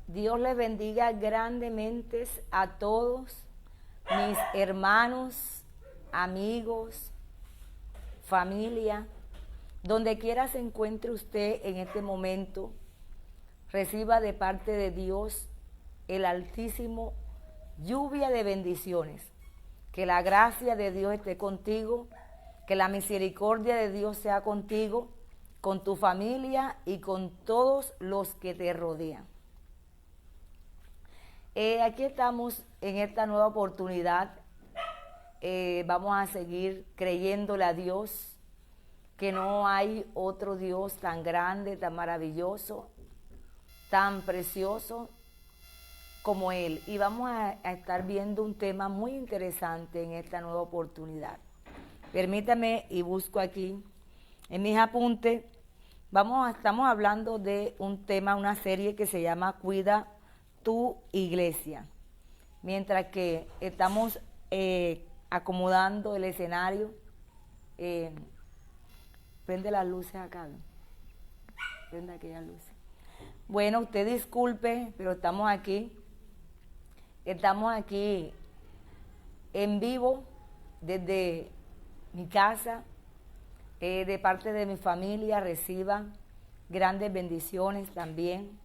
Dios les bendiga grandemente a todos mis hermanos, amigos, familia, donde quiera se encuentre usted en este momento, reciba de parte de Dios el Altísimo lluvia de bendiciones. Que la gracia de Dios esté contigo, que la misericordia de Dios sea contigo, con tu familia y con todos los que te rodean. Aquí estamos en esta nueva oportunidad. Vamos a seguir creyéndole a Dios, que no hay otro Dios tan grande, tan maravilloso, tan precioso como Él. Y vamos a estar viendo un tema muy interesante en esta nueva oportunidad. Permítame y busco aquí en mis apuntes. Estamos hablando de un tema, una serie que se llama Cuida tu Iglesia. Mientras que estamos acomodando el escenario, prende las luces acá, ¿no? Prende aquellas luces. Bueno, usted disculpe, pero estamos aquí en vivo desde mi casa, de parte de mi familia. Reciban grandes bendiciones también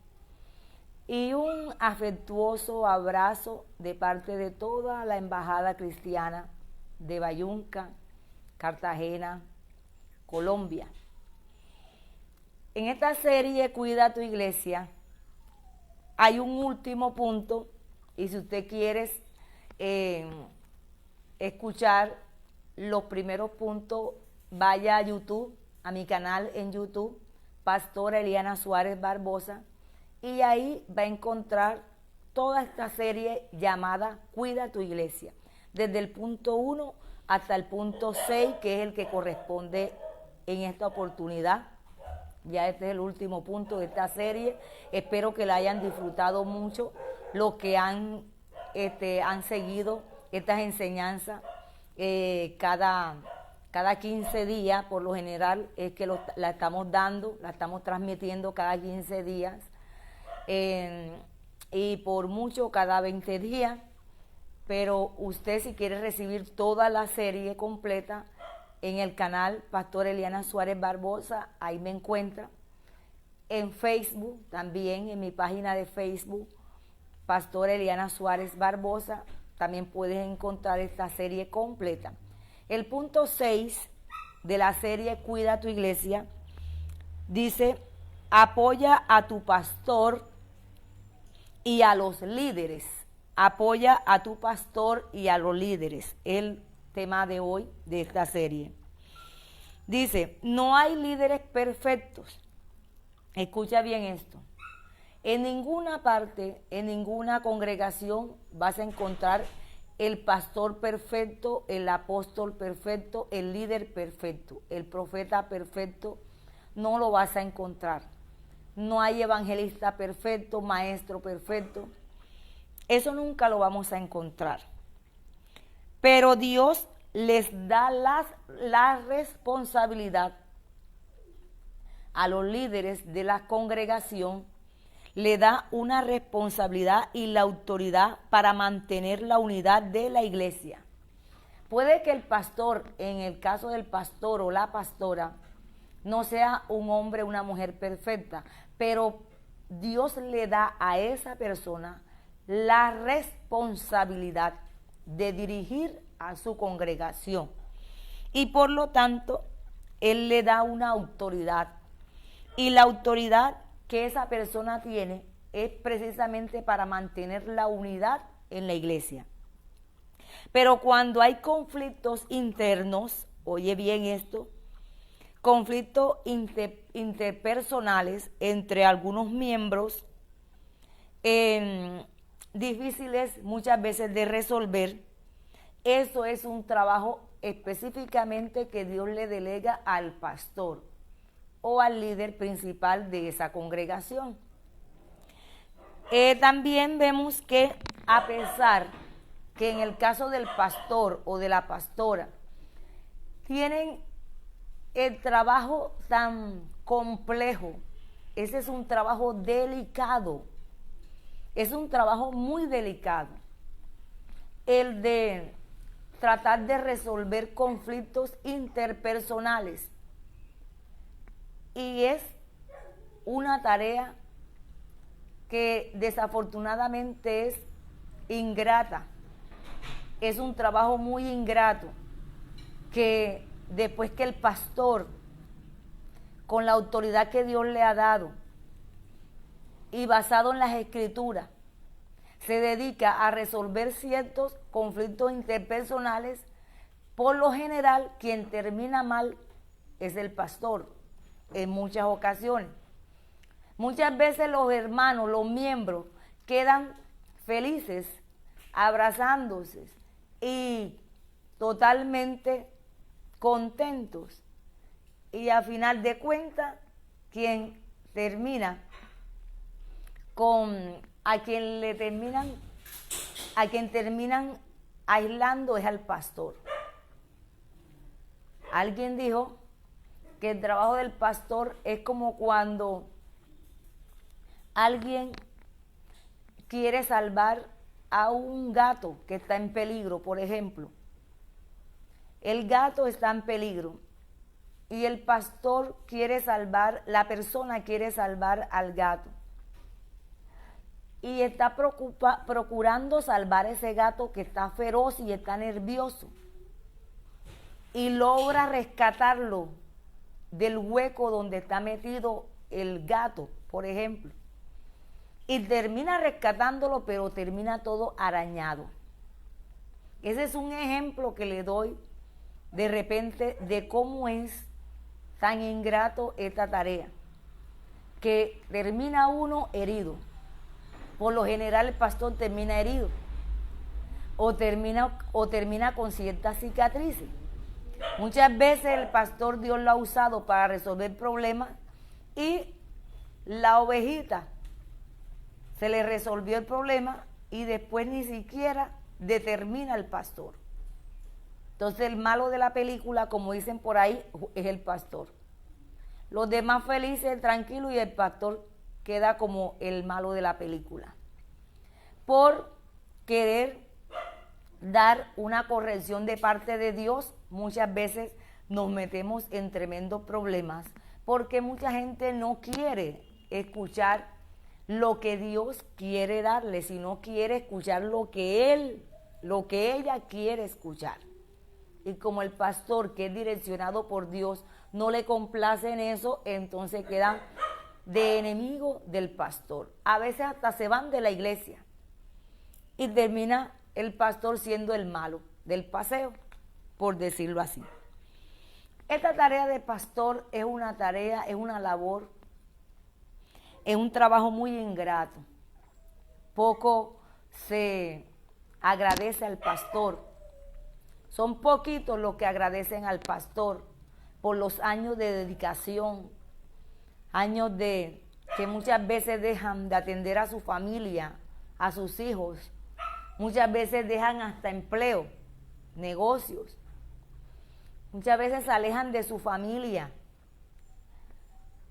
y un afectuoso abrazo de parte de toda la embajada cristiana de Bayunca, Cartagena, Colombia. En esta serie Cuida tu Iglesia hay un último punto, y si usted quiere escuchar los primeros puntos, vaya a YouTube, a mi canal en YouTube, Pastora Eliana Suárez Barbosa, y ahí va a encontrar toda esta serie llamada Cuida tu Iglesia, desde el punto 1 hasta el punto 6, que es el que corresponde en esta oportunidad. Ya este es el último punto de esta serie. Espero que la hayan disfrutado mucho los que han seguido estas enseñanzas cada 15 días. Por lo general es que la estamos dando, la estamos transmitiendo cada 15 días y por mucho cada 20 días. Pero usted, si quiere recibir toda la serie completa, en el canal Pastora Eliana Suárez Barbosa, ahí me encuentra. En Facebook también, en mi página de Facebook, Pastora Eliana Suárez Barbosa, también puedes encontrar esta serie completa. El punto 6 de la serie Cuida tu Iglesia dice: apoya a tu pastor y a los líderes. Apoya a tu pastor y a los líderes. El tema de hoy de esta serie. Dice: no hay líderes perfectos. Escucha bien esto. En ninguna parte, en ninguna congregación vas a encontrar el pastor perfecto, el apóstol perfecto, el líder perfecto, el profeta perfecto. No lo vas a encontrar. No hay evangelista perfecto, maestro perfecto. Eso nunca lo vamos a encontrar. Pero Dios les da la responsabilidad a los líderes de la congregación, le da una responsabilidad y la autoridad para mantener la unidad de la iglesia. Puede que el pastor, en el caso del pastor o la pastora, no sea un hombre o una mujer perfecta, pero Dios le da a esa persona la responsabilidad de dirigir a su congregación, y por lo tanto Él le da una autoridad, y la autoridad que esa persona tiene es precisamente para mantener la unidad en la iglesia. Pero cuando hay conflictos internos, oye bien esto, conflictos interpersonales entre algunos miembros, difíciles muchas veces de resolver, eso es un trabajo específicamente que Dios le delega al pastor o al líder principal de esa congregación. También vemos que, a pesar que en el caso del pastor o de la pastora tienen el trabajo tan complejo, ese es un trabajo delicado, Es un trabajo muy delicado el de tratar de resolver conflictos interpersonales. Y es una tarea que desafortunadamente es ingrata. Es un trabajo muy ingrato que después que el pastor, con la autoridad que Dios le ha dado y basado en las escrituras, se dedica a resolver ciertos conflictos interpersonales, por lo general quien termina mal es el pastor en muchas ocasiones. Muchas veces los hermanos, los miembros, quedan felices, abrazándose y totalmente contentos. Y a final de cuentas, quien termina a quien terminan aislando es al pastor. Alguien dijo que el trabajo del pastor es como cuando alguien quiere salvar a un gato que está en peligro, por ejemplo. El gato está en peligro y el pastor quiere salvar, la persona quiere salvar al gato. Y está procurando salvar ese gato que está feroz y está nervioso. Y logra rescatarlo del hueco donde está metido el gato, por ejemplo. Y termina rescatándolo, pero termina todo arañado. Ese es un ejemplo que le doy de repente de cómo es tan ingrato esta tarea, que termina uno herido. Por lo general el pastor termina herido o termina con ciertas cicatrices. Muchas veces el pastor Dios lo ha usado para resolver problemas y la ovejita se le resolvió el problema y después ni siquiera determina el pastor. Entonces el malo de la película, como dicen por ahí, es el pastor. Los demás felices, tranquilos, y el pastor queda como el malo de la película. Por querer dar una corrección de parte de Dios, muchas veces nos metemos en tremendos problemas, porque mucha gente no quiere escuchar lo que Dios quiere darle, sino quiere escuchar lo que ella quiere escuchar. Y como el pastor, que es direccionado por Dios, no le complace en eso, entonces quedan de enemigo del pastor. A veces hasta se van de la iglesia y termina el pastor siendo el malo del paseo, por decirlo así. Esta tarea de pastor es una tarea, es una labor, es un trabajo muy ingrato. Poco se agradece al pastor. Son poquitos los que agradecen al pastor por los años de dedicación, años de que muchas veces dejan de atender a su familia, a sus hijos. Muchas veces dejan hasta empleo, negocios. Muchas veces se alejan de su familia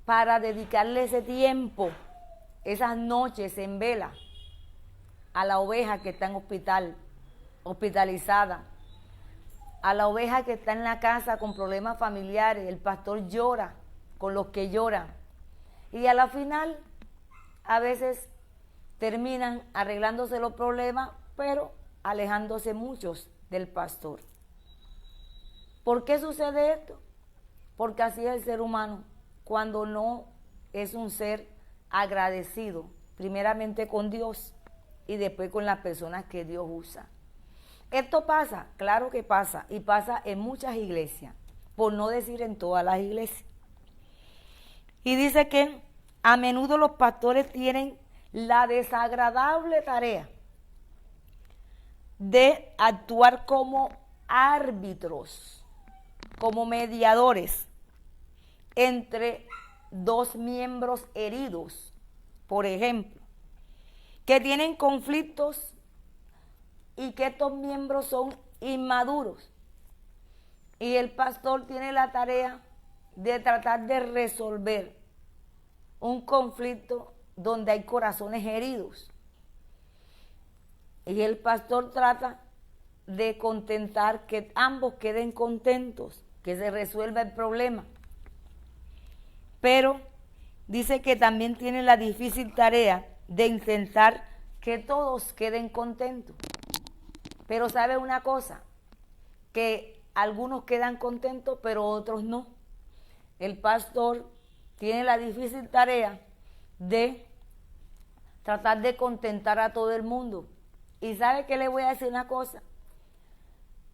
para dedicarle ese tiempo, esas noches en vela, a la oveja que está en hospital, hospitalizada, a la oveja que está en la casa con problemas familiares. El pastor llora con los que lloran. Y a la final, a veces terminan arreglándose los problemas, pero alejándose muchos del pastor. ¿Por qué sucede esto? Porque así es el ser humano, cuando no es un ser agradecido, primeramente con Dios y después con las personas que Dios usa. Esto pasa, claro que pasa, y pasa en muchas iglesias, por no decir en todas las iglesias. Y dice que a menudo los pastores tienen la desagradable tarea de actuar como árbitros, como mediadores entre dos miembros heridos, por ejemplo, que tienen conflictos y que estos miembros son inmaduros. Y el pastor tiene la tarea de tratar de resolver un conflicto donde hay corazones heridos. Y el pastor trata de contentar, que ambos queden contentos, que se resuelva el problema. Pero dice que también tiene la difícil tarea de intentar que todos queden contentos. Pero sabe una cosa, que algunos quedan contentos, pero otros no. El pastor tiene la difícil tarea de tratar de contentar a todo el mundo. Y sabe que le voy a decir una cosa,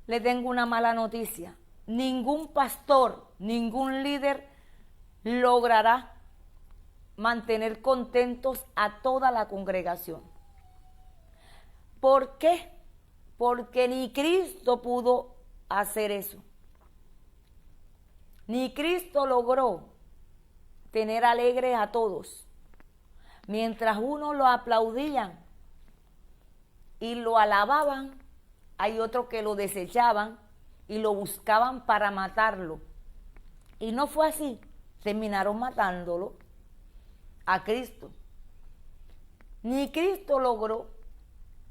le tengo una mala noticia. Ningún pastor, ningún líder logrará mantener contentos a toda la congregación. ¿Por qué? Porque ni Cristo pudo hacer eso. Ni Cristo logró tener alegres a todos. Mientras unos lo aplaudían y lo alababan, hay otros que lo desechaban y lo buscaban para matarlo. Y no fue así. Terminaron matándolo a Cristo. Ni Cristo logró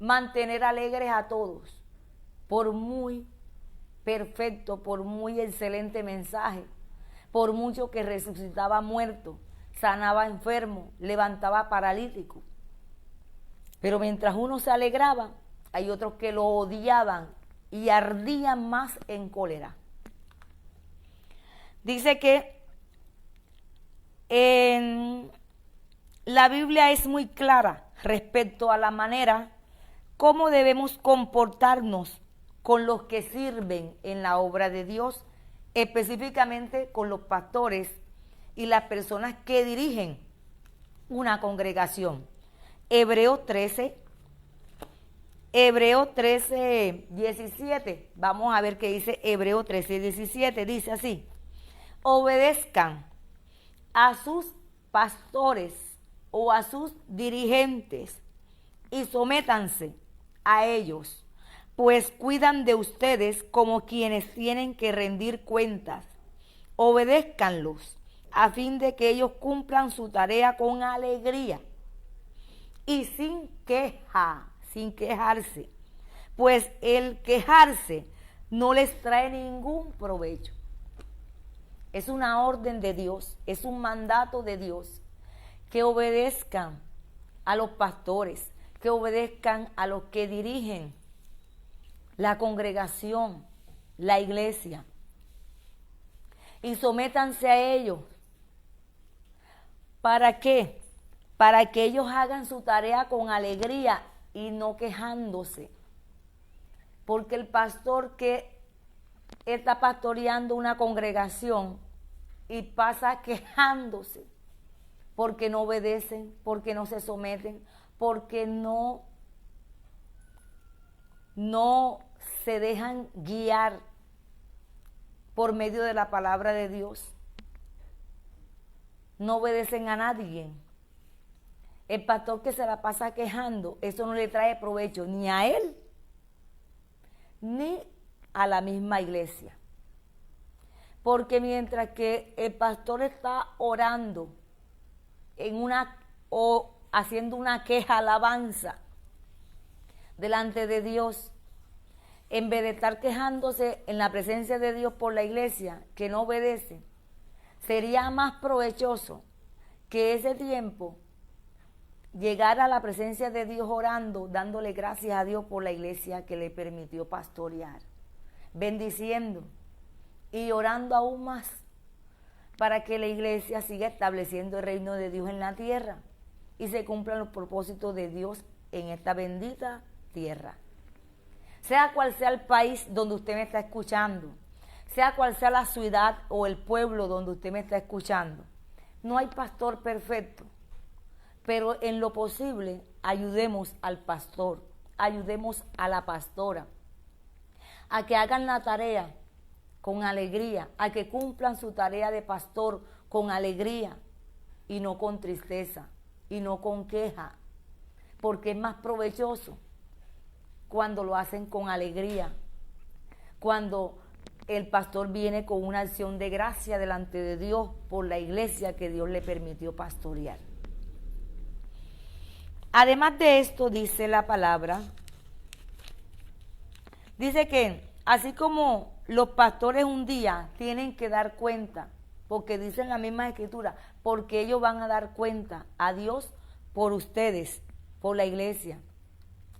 mantener alegres a todos, por muy perfecto, por muy excelente mensaje, por mucho que resucitaba muerto, sanaba enfermo, levantaba paralítico. Pero mientras uno se alegraba, hay otros que lo odiaban y ardían más en cólera. Dice que la Biblia es muy clara respecto a la manera cómo debemos comportarnos con los que sirven en la obra de Dios, específicamente con los pastores y las personas que dirigen una congregación. Hebreos 13, 17. Vamos a ver qué dice Hebreos 13, 17. Dice así: obedezcan a sus pastores o a sus dirigentes y sométanse a ellos, pues cuidan de ustedes como quienes tienen que rendir cuentas. Obedézcanlos a fin de que ellos cumplan su tarea con alegría y sin quejarse, pues el quejarse no les trae ningún provecho. Es una orden de Dios, es un mandato de Dios, que obedezcan a los pastores, que obedezcan a los que dirigen la congregación, la iglesia, y sométanse a ellos. ¿Para qué? Para que ellos hagan su tarea con alegría y no quejándose. Porque el pastor que está pastoreando una congregación y pasa quejándose porque no obedecen, porque no se someten, porque no se dejan guiar por medio de la palabra de Dios. No obedecen a nadie. El pastor que se la pasa quejando, eso no le trae provecho ni a él, ni a la misma iglesia. Porque mientras que el pastor está orando o haciendo una queja, alabanza delante de Dios, en vez de estar quejándose en la presencia de Dios por la iglesia que no obedece, sería más provechoso que ese tiempo llegara a la presencia de Dios orando, dándole gracias a Dios por la iglesia que le permitió pastorear, bendiciendo y orando aún más para que la iglesia siga estableciendo el reino de Dios en la tierra y se cumplan los propósitos de Dios en esta bendita tierra. Sea cual sea el país donde usted me está escuchando, sea cual sea la ciudad o el pueblo donde usted me está escuchando, no hay pastor perfecto, pero en lo posible ayudemos al pastor, ayudemos a la pastora a que hagan la tarea con alegría, a que cumplan su tarea de pastor con alegría y no con tristeza y no con queja, porque es más provechoso cuando lo hacen con alegría, cuando el pastor viene con una acción de gracia delante de Dios por la iglesia que Dios le permitió pastorear. Además de esto, dice la palabra Dice que así como los pastores un día tienen que dar cuenta, porque dicen la misma escritura, porque ellos van a dar cuenta a Dios por ustedes, por la iglesia.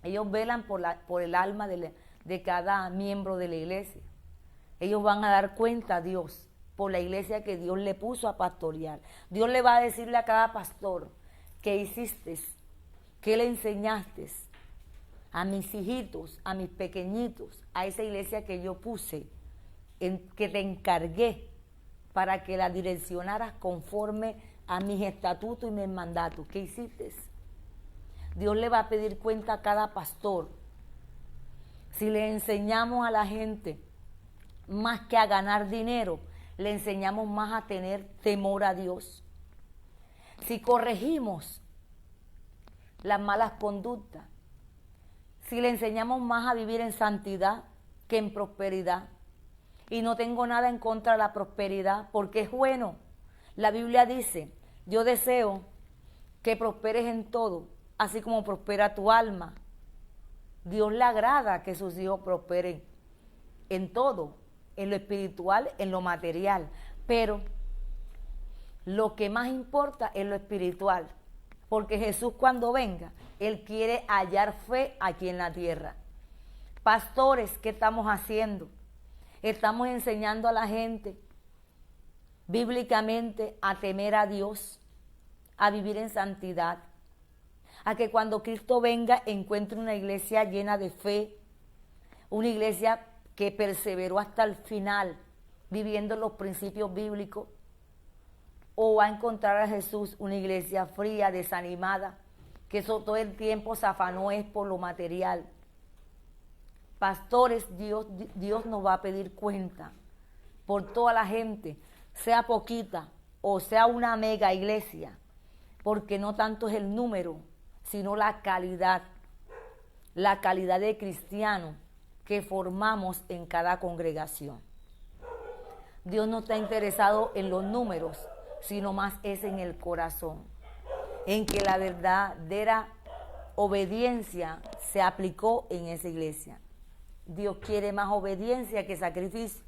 Ellos velan por el alma de cada miembro de la iglesia. Ellos van a dar cuenta a Dios por la iglesia que Dios le puso a pastorear. Dios le va a decirle a cada pastor, ¿qué hiciste? ¿Qué le enseñaste a mis hijitos, a mis pequeñitos, a esa iglesia que yo puse, que te encargué para que la direccionaras conforme a mis estatutos y mis mandatos? ¿Qué hiciste? Dios le va a pedir cuenta a cada pastor. Si le enseñamos a la gente más que a ganar dinero, le enseñamos más a tener temor a Dios. Si corregimos las malas conductas, si le enseñamos más a vivir en santidad que en prosperidad. Y no tengo nada en contra de la prosperidad, porque es bueno. La Biblia dice, yo deseo que prosperes en todo, así como prospera tu alma. Dios le agrada que sus hijos prosperen en todo, en lo espiritual, en lo material. Pero lo que más importa es lo espiritual, porque Jesús cuando venga, Él quiere hallar fe aquí en la tierra. Pastores, ¿qué estamos haciendo? Estamos enseñando a la gente bíblicamente a temer a Dios, a vivir en santidad, a que cuando Cristo venga encuentre una iglesia llena de fe, una iglesia que perseveró hasta el final, viviendo los principios bíblicos, o va a encontrar a Jesús una iglesia fría, desanimada, que todo el tiempo se afanó es por lo material. Pastores, Dios nos va a pedir cuenta por toda la gente, sea poquita o sea una mega iglesia, porque no tanto es el número, sino la calidad de cristianos que formamos en cada congregación. Dios no está interesado en los números, sino más es en el corazón, en que la verdadera obediencia se aplicó en esa iglesia. Dios quiere más obediencia que sacrificio.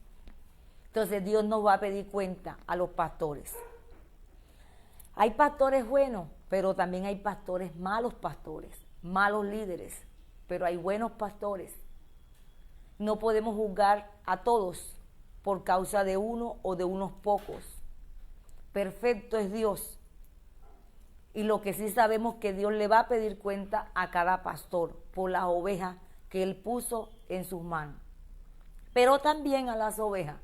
Entonces Dios nos va a pedir cuenta a los pastores. Hay pastores buenos, pero también hay pastores, malos líderes, pero hay buenos pastores. No podemos juzgar a todos por causa de uno o de unos pocos. Perfecto es Dios. Y lo que sí sabemos que Dios le va a pedir cuenta a cada pastor por las ovejas que Él puso en sus manos. Pero también a las ovejas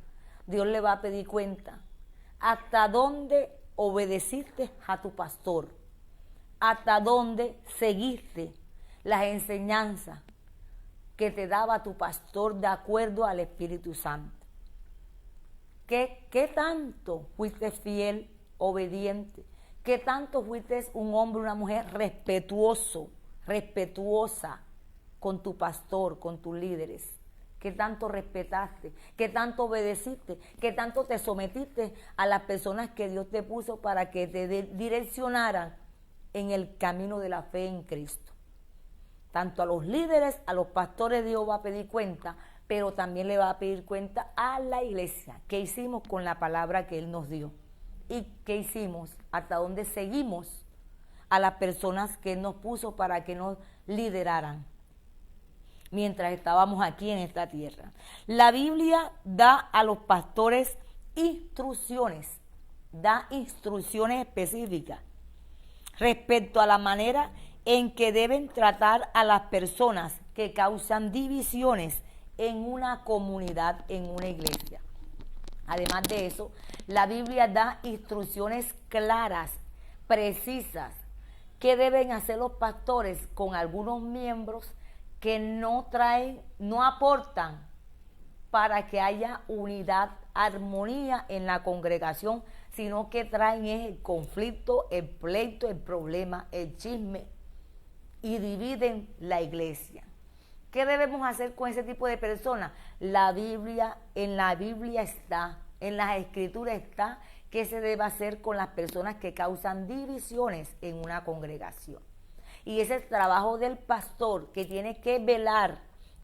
Dios le va a pedir cuenta hasta dónde obedeciste a tu pastor, hasta dónde seguiste las enseñanzas que te daba tu pastor de acuerdo al Espíritu Santo. ¿Qué tanto fuiste fiel, obediente? ¿Qué tanto fuiste un hombre, una mujer respetuosa con tu pastor, con tus líderes? ¿Qué tanto respetaste? ¿Qué tanto obedeciste? ¿Qué tanto te sometiste a las personas que Dios te puso para que te direccionaran en el camino de la fe en Cristo? Tanto a los líderes, a los pastores Dios va a pedir cuenta, pero también le va a pedir cuenta a la iglesia. ¿Qué hicimos con la palabra que Él nos dio? ¿Y qué hicimos? ¿Hasta dónde seguimos a las personas que Él nos puso para que nos lideraran mientras estábamos aquí en esta tierra? La Biblia da a los pastores instrucciones específicas respecto a la manera en que deben tratar a las personas que causan divisiones en una comunidad, en una iglesia. Además de eso, la Biblia da instrucciones claras, precisas, que deben hacer los pastores con algunos miembros que no aportan para que haya unidad, armonía en la congregación, sino que traen el conflicto, el pleito, el problema, el chisme, y dividen la iglesia. ¿Qué debemos hacer con ese tipo de personas? En la Biblia está, en las Escrituras está, qué se debe hacer con las personas que causan divisiones en una congregación. Y ese es el trabajo del pastor, que tiene que velar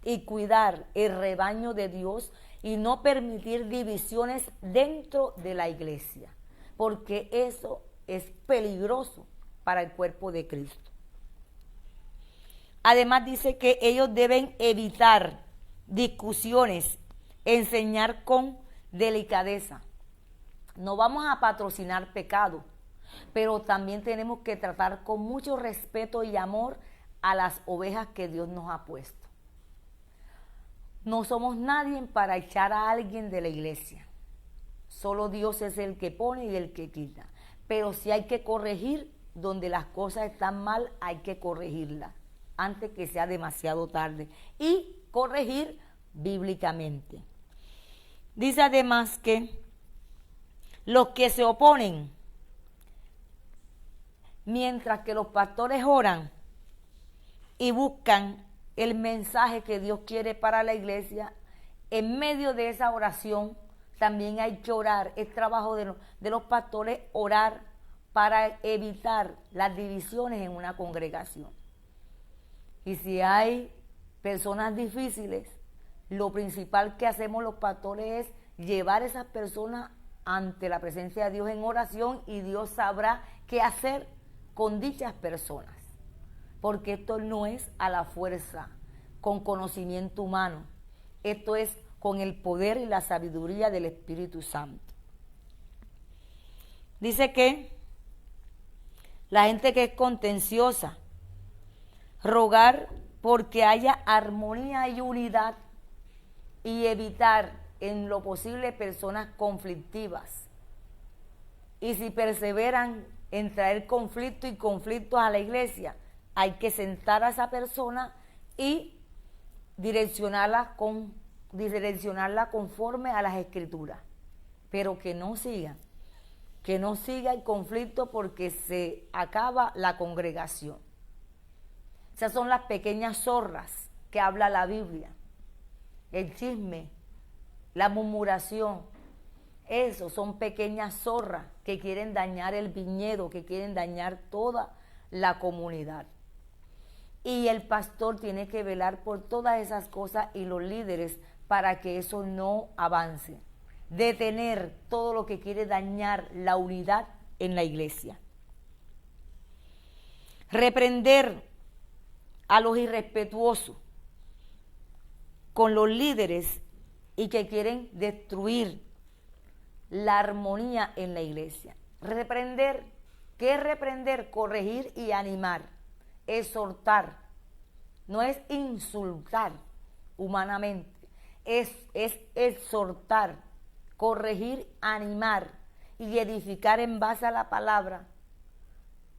y cuidar el rebaño de Dios y no permitir divisiones dentro de la iglesia, porque eso es peligroso para el cuerpo de Cristo. Además dice que ellos deben evitar discusiones, enseñar con delicadeza. No vamos a patrocinar pecado, pero también tenemos que tratar con mucho respeto y amor a las ovejas que Dios nos ha puesto. No somos nadie para echar a alguien de la iglesia. Solo Dios es el que pone y el que quita. Pero si hay que corregir, donde las cosas están mal, hay que corregirlas antes que sea demasiado tarde. Y corregir bíblicamente. Dice además que los que se oponen, mientras que los pastores oran y buscan el mensaje que Dios quiere para la iglesia, en medio de esa oración también hay que orar. Es trabajo de los pastores orar para evitar las divisiones en una congregación. Y si hay personas difíciles, lo principal que hacemos los pastores es llevar a esas personas ante la presencia de Dios en oración, y Dios sabrá qué hacer con dichas personas, porque esto no es a la fuerza, con conocimiento humano, esto es con el poder y la sabiduría del Espíritu Santo. Dice que la gente que es contenciosa, rogar porque haya armonía y unidad, y evitar en lo posible personas conflictivas. Y si perseveran en traer conflicto y conflictos a la iglesia, hay que sentar a esa persona y direccionarla conforme a las Escrituras, pero que no siga el conflicto, porque se acaba la congregación. Esas son las pequeñas zorras que habla la Biblia. El chisme, la murmuración, eso son pequeñas zorras que quieren dañar el viñedo, que quieren dañar toda la comunidad. Y el pastor tiene que velar por todas esas cosas, y los líderes, para que eso no avance. Detener todo lo que quiere dañar la unidad en la iglesia. Reprender a los irrespetuosos con los líderes y que quieren destruir la armonía en la iglesia. Reprender, ¿qué es reprender? Corregir y animar, exhortar. No es insultar humanamente, es exhortar, corregir, animar y edificar en base a la palabra,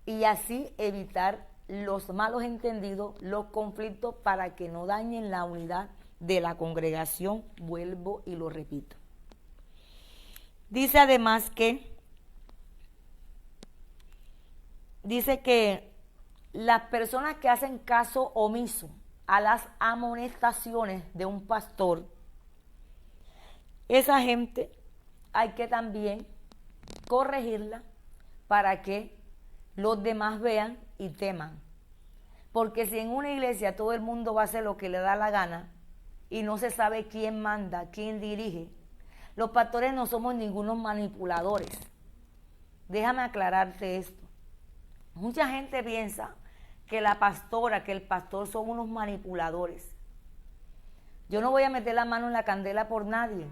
y así evitar los malos entendidos, los conflictos, para que no dañen la unidad de la congregación. Vuelvo y lo repito. Dice además que las personas que hacen caso omiso a las amonestaciones de un pastor, esa gente hay que también corregirla para que los demás vean y teman. Porque si en una iglesia todo el mundo va a hacer lo que le da la gana y no se sabe quién manda, quién dirige, los pastores no somos ningunos manipuladores. Déjame aclararte esto. Mucha gente piensa que la pastora, que el pastor son unos manipuladores. Yo no voy a meter la mano en la candela por nadie,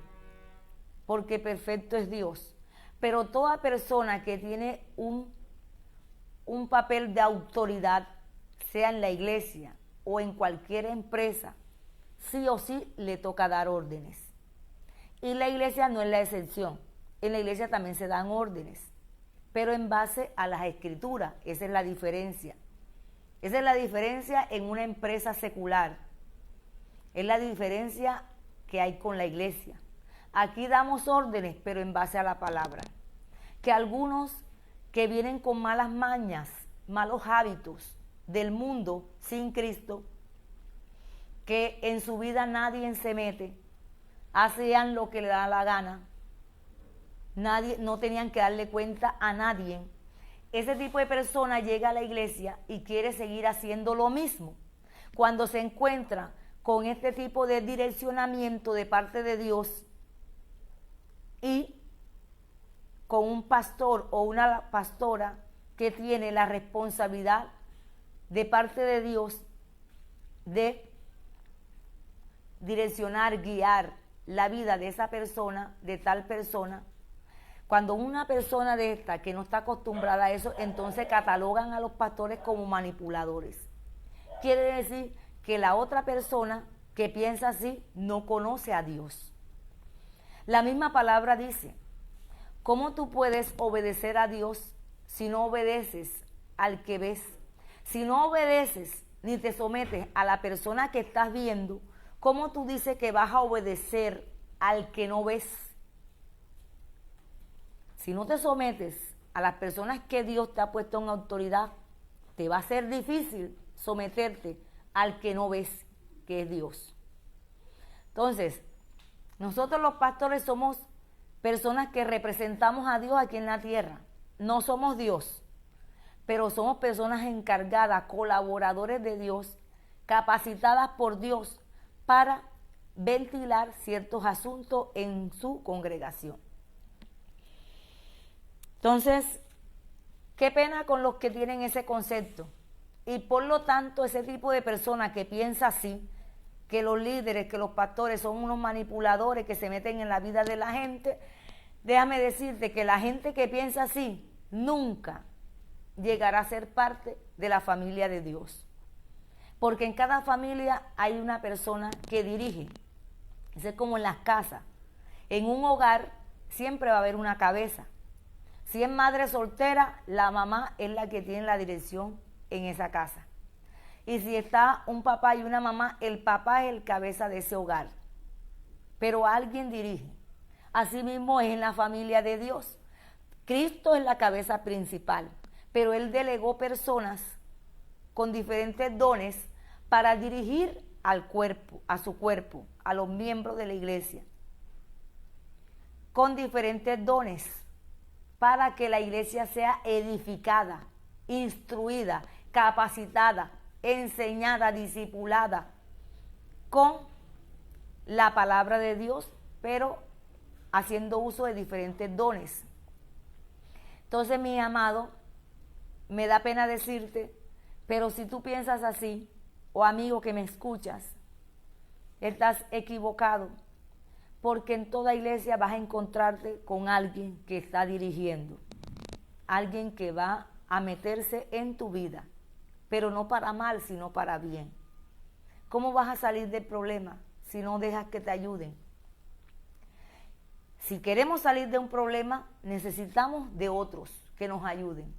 porque perfecto es Dios. Pero toda persona que tiene un papel de autoridad, sea en la iglesia o en cualquier empresa, sí o sí le toca dar órdenes. Y la iglesia no es la excepción. En la iglesia también se dan órdenes, pero en base a las Escrituras. Esa es la diferencia. Esa es la diferencia en una empresa secular. Es la diferencia que hay con la iglesia. Aquí damos órdenes, pero en base a la palabra. Que algunos que vienen con malas mañas, malos hábitos del mundo sin Cristo, que en su vida nadie se mete, hacían lo que le da la gana, no tenían que darle cuenta a nadie. Ese tipo de persona llega a la iglesia y quiere seguir haciendo lo mismo. Cuando se encuentra con este tipo de direccionamiento de parte de Dios y con un pastor o una pastora que tiene la responsabilidad de parte de Dios de direccionar, guiar la vida de esa persona, de tal persona. Cuando una persona de esta que no está acostumbrada a eso, entonces catalogan a los pastores como manipuladores. Quiere decir que la otra persona que piensa así no conoce a Dios. La misma palabra dice, ¿cómo tú puedes obedecer a Dios si no obedeces al que ves? Si no obedeces ni te sometes a la persona que estás viendo, ¿cómo tú dices que vas a obedecer al que no ves? Si no te sometes a las personas que Dios te ha puesto en autoridad, te va a ser difícil someterte al que no ves, que es Dios. Entonces, nosotros los pastores somos personas que representamos a Dios aquí en la tierra. No somos Dios, pero somos personas encargadas, colaboradores de Dios, capacitadas por Dios para ventilar ciertos asuntos en su congregación. Entonces, qué pena con los que tienen ese concepto. Y por lo tanto, ese tipo de persona que piensa así, que los líderes, que los pastores son unos manipuladores que se meten en la vida de la gente, déjame decirte que la gente que piensa así nunca llegará a ser parte de la familia de Dios. Porque en cada familia hay una persona que dirige. Eso es como en las casas. En un hogar siempre va a haber una cabeza. Si es madre soltera, la mamá es la que tiene la dirección en esa casa. Y si está un papá y una mamá, el papá es el cabeza de ese hogar. Pero alguien dirige. Asimismo es en la familia de Dios. Cristo es la cabeza principal, pero Él delegó personas con diferentes dones para dirigir al cuerpo, a su cuerpo, a los miembros de la iglesia, con diferentes dones, para que la iglesia sea edificada, instruida, capacitada, enseñada, discipulada, con la palabra de Dios, pero haciendo uso de diferentes dones. Entonces, mi amado, me da pena decirte, pero si tú piensas así, o amigo que me escuchas, estás equivocado, porque en toda iglesia vas a encontrarte con alguien que está dirigiendo, alguien que va a meterse en tu vida, pero no para mal, sino para bien. ¿Cómo vas a salir del problema si no dejas que te ayuden? Si queremos salir de un problema, necesitamos de otros que nos ayuden.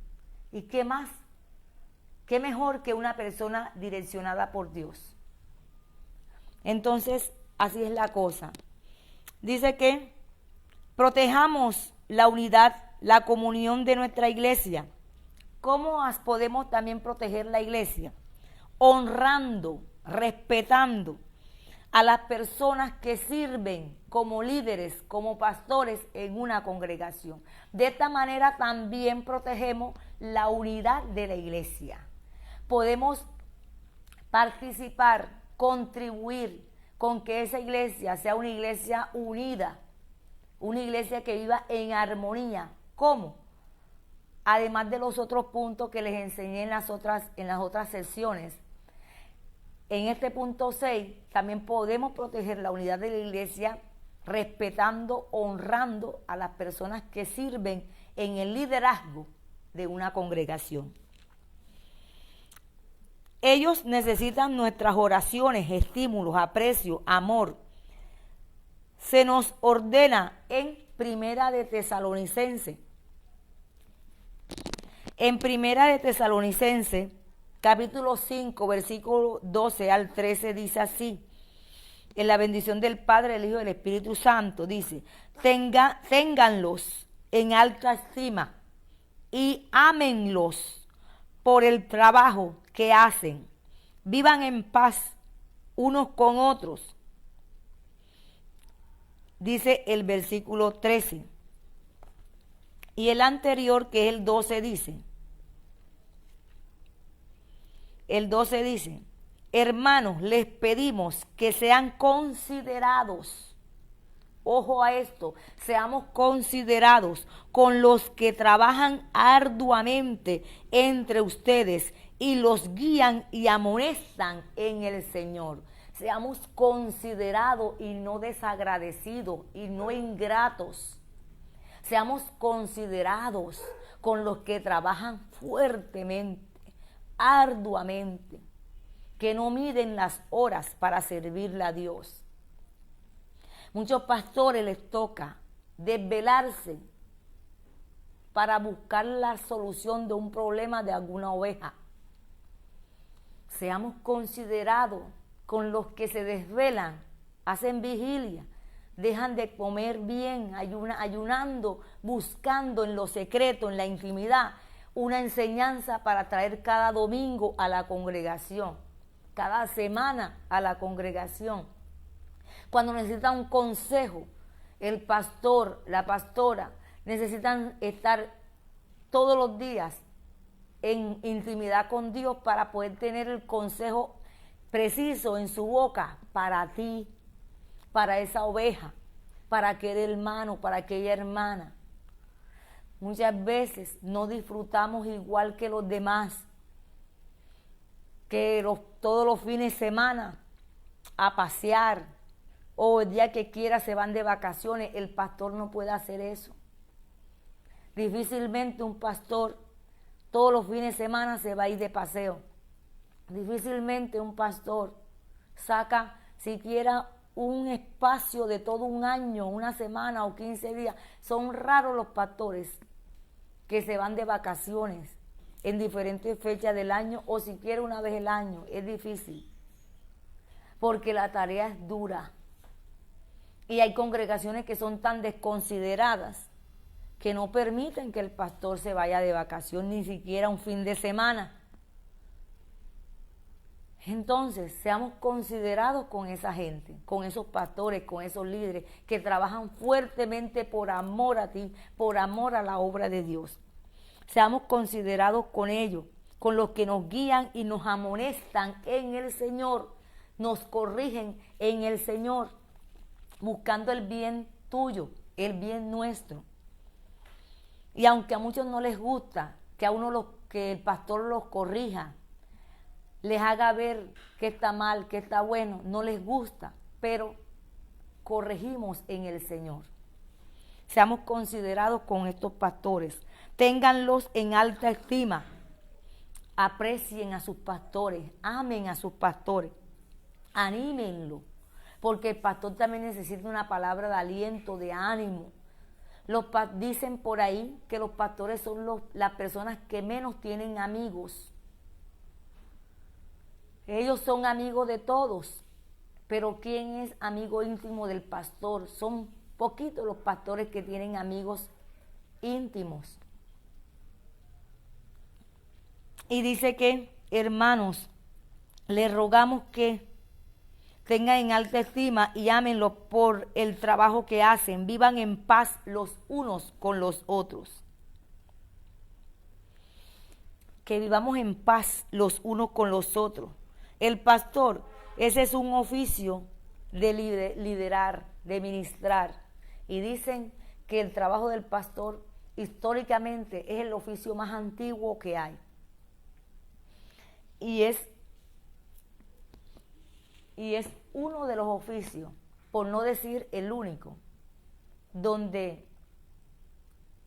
¿Y qué más? ¿Qué mejor que una persona direccionada por Dios? Entonces, así es la cosa. Dice que protejamos la unidad, la comunión de nuestra iglesia. ¿Cómo podemos también proteger la iglesia? Honrando, respetando a las personas que sirven como líderes, como pastores en una congregación. De esta manera también protegemos la unidad de la iglesia. Podemos participar, contribuir con que esa iglesia sea una iglesia unida, una iglesia que viva en armonía. ¿Cómo? Además de los otros puntos que les enseñé en las otras sesiones. En este punto 6 también podemos proteger la unidad de la iglesia respetando, honrando a las personas que sirven en el liderazgo de una congregación. Ellos necesitan nuestras oraciones, estímulos, aprecio, amor. Se nos ordena en Primera de Tesalonicenses. En Primera de Tesalonicenses, capítulo 5, versículo 12 al 13, dice así: en la bendición del Padre, del Hijo y del Espíritu Santo, dice: ténganlos en alta estima y ámenlos por el trabajo que hacen. Vivan en paz unos con otros. Dice el versículo 13. Y el anterior, que es el 12, dice: el 12 dice: Hermanos, les pedimos que sean considerados. Ojo a esto, seamos considerados con los que trabajan arduamente entre ustedes y los guían y amonestan en el Señor. Seamos considerados y no desagradecidos y no ingratos. Seamos considerados con los que trabajan fuertemente, arduamente, que no miden las horas para servirle a Dios. Muchos pastores les toca desvelarse para buscar la solución de un problema de alguna oveja. Seamos considerados con los que se desvelan, hacen vigilia, dejan de comer bien, ayunando, buscando en lo secreto, en la intimidad, una enseñanza para traer cada domingo a la congregación, cada semana a la congregación. Cuando necesitan un consejo, el pastor, la pastora, necesitan estar todos los días en intimidad con Dios para poder tener el consejo preciso en su boca para ti, para esa oveja, para aquel hermano, para aquella hermana. Muchas veces no disfrutamos igual que los demás, que todos los fines de semana a pasear, o el día que quiera se van de vacaciones. El pastor no puede hacer eso. Difícilmente un pastor todos los fines de semana se va a ir de paseo. Difícilmente un pastor saca siquiera un espacio de todo un año, una semana o 15 días. Son raros los pastores que se van de vacaciones en diferentes fechas del año o siquiera una vez al año. Es difícil porque la tarea es dura. Y hay congregaciones que son tan desconsideradas que no permiten que el pastor se vaya de vacación ni siquiera un fin de semana. Entonces, seamos considerados con esa gente, con esos pastores, con esos líderes que trabajan fuertemente por amor a ti, por amor a la obra de Dios. Seamos considerados con ellos, con los que nos guían y nos amonestan en el Señor, nos corrigen en el Señor, buscando el bien tuyo, el bien nuestro. Y aunque a muchos no les gusta que el pastor los corrija, les haga ver que está mal, que está bueno, no les gusta, pero corregimos en el Señor. Seamos considerados con estos pastores, ténganlos en alta estima, aprecien a sus pastores, amen a sus pastores, anímenlo, porque el pastor también necesita una palabra de aliento, de ánimo. Dicen por ahí que los pastores son las personas que menos tienen amigos. Ellos son amigos de todos, pero ¿quién es amigo íntimo del pastor? Son poquitos los pastores que tienen amigos íntimos. Y dice que, hermanos, les rogamos que tengan en alta estima y ámenlos por el trabajo que hacen, vivan en paz los unos con los otros. Que vivamos en paz los unos con los otros. El pastor, ese es un oficio de liderar, de ministrar. Y dicen que el trabajo del pastor históricamente es el oficio más antiguo que hay. Y es uno de los oficios, por no decir el único, donde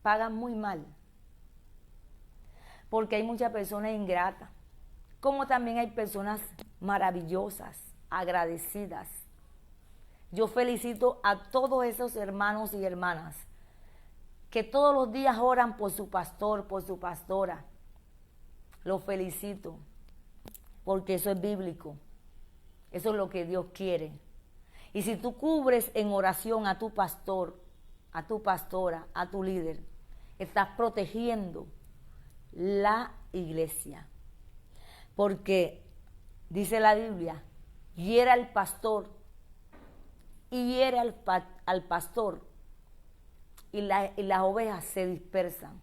pagan muy mal. Porque hay muchas personas ingratas, como también hay personas maravillosas, agradecidas. Yo felicito a todos esos hermanos y hermanas que todos los días oran por su pastor, por su pastora. Los felicito, porque eso es bíblico. Eso es lo que Dios quiere. Y si tú cubres en oración a tu pastor, a tu pastora, a tu líder, estás protegiendo la iglesia. Porque dice la Biblia, hiera al pastor y hiere al pastor y las ovejas se dispersan.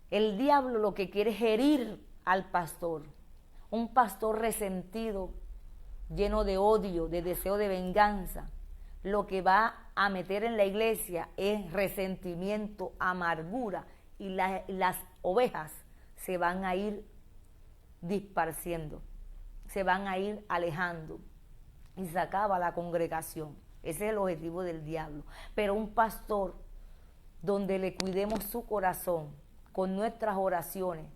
El diablo lo que quiere es herir al pastor. Un pastor resentido, lleno de odio, de deseo de venganza, lo que va a meter en la iglesia es resentimiento, amargura, y las ovejas se van a ir disparciendo, se van a ir alejando y se acaba la congregación. Ese es el objetivo del diablo. Pero un pastor donde le cuidemos su corazón con nuestras oraciones,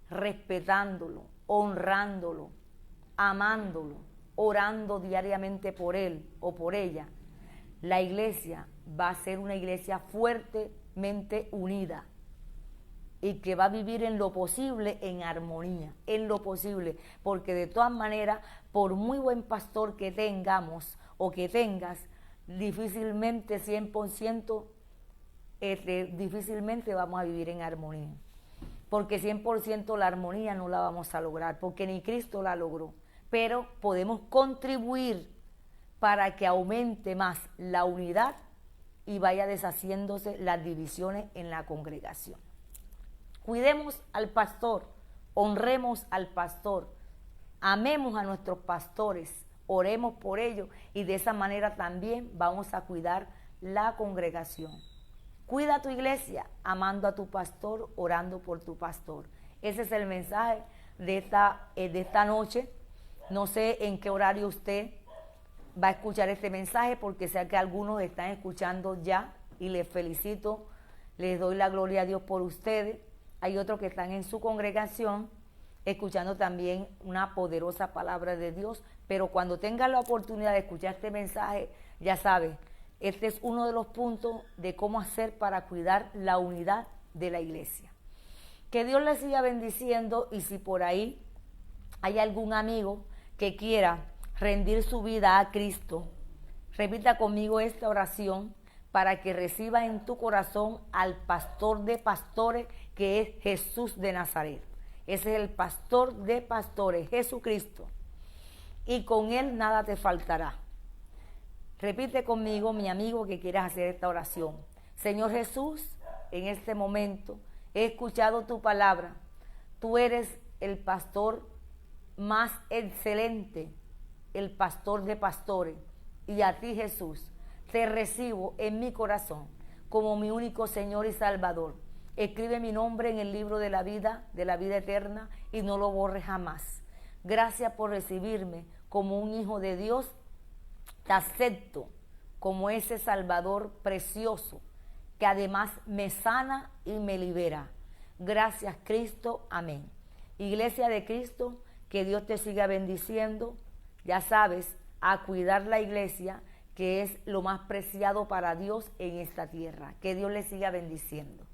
respetándolo, honrándolo, amándolo, orando diariamente por él o por ella, la iglesia va a ser una iglesia fuertemente unida y que va a vivir en lo posible en armonía, en lo posible, porque de todas maneras, por muy buen pastor que tengamos o que tengas, difícilmente 100%, difícilmente vamos a vivir en armonía, porque 100% la armonía no la vamos a lograr, porque ni Cristo la logró, pero podemos contribuir para que aumente más la unidad y vaya deshaciéndose las divisiones en la congregación. Cuidemos al pastor, honremos al pastor, amemos a nuestros pastores, oremos por ellos y de esa manera también vamos a cuidar la congregación. Cuida tu iglesia, amando a tu pastor, orando por tu pastor. Ese es el mensaje de esta noche. No sé en qué horario usted va a escuchar este mensaje, porque sé que algunos están escuchando ya y les felicito, les doy la gloria a Dios por ustedes. Hay otros que están en su congregación escuchando también una poderosa palabra de Dios, pero cuando tengan la oportunidad de escuchar este mensaje, ya sabe, este es uno de los puntos de cómo hacer para cuidar la unidad de la iglesia. Que Dios les siga bendiciendo, y si por ahí hay algún amigo que quiera rendir su vida a Cristo, repita conmigo esta oración para que reciba en tu corazón al pastor de pastores, que es Jesús de Nazaret. Ese es el pastor de pastores, Jesucristo, y con él nada te faltará. Repite conmigo, mi amigo, que quieras hacer esta oración. Señor Jesús, en este momento he escuchado tu palabra. Tú eres el pastor más excelente, el pastor de pastores, y a ti, Jesús, te recibo en mi corazón como mi único Señor y Salvador. Escribe mi nombre en el libro de la vida eterna, y no lo borres jamás. Gracias por recibirme como un hijo de Dios. Te acepto como ese Salvador precioso, que además me sana y me libera. Gracias, Cristo. Amén. Iglesia de Cristo, que Dios te siga bendiciendo. Ya sabes, a cuidar la iglesia, que es lo más preciado para Dios en esta tierra. Que Dios le siga bendiciendo.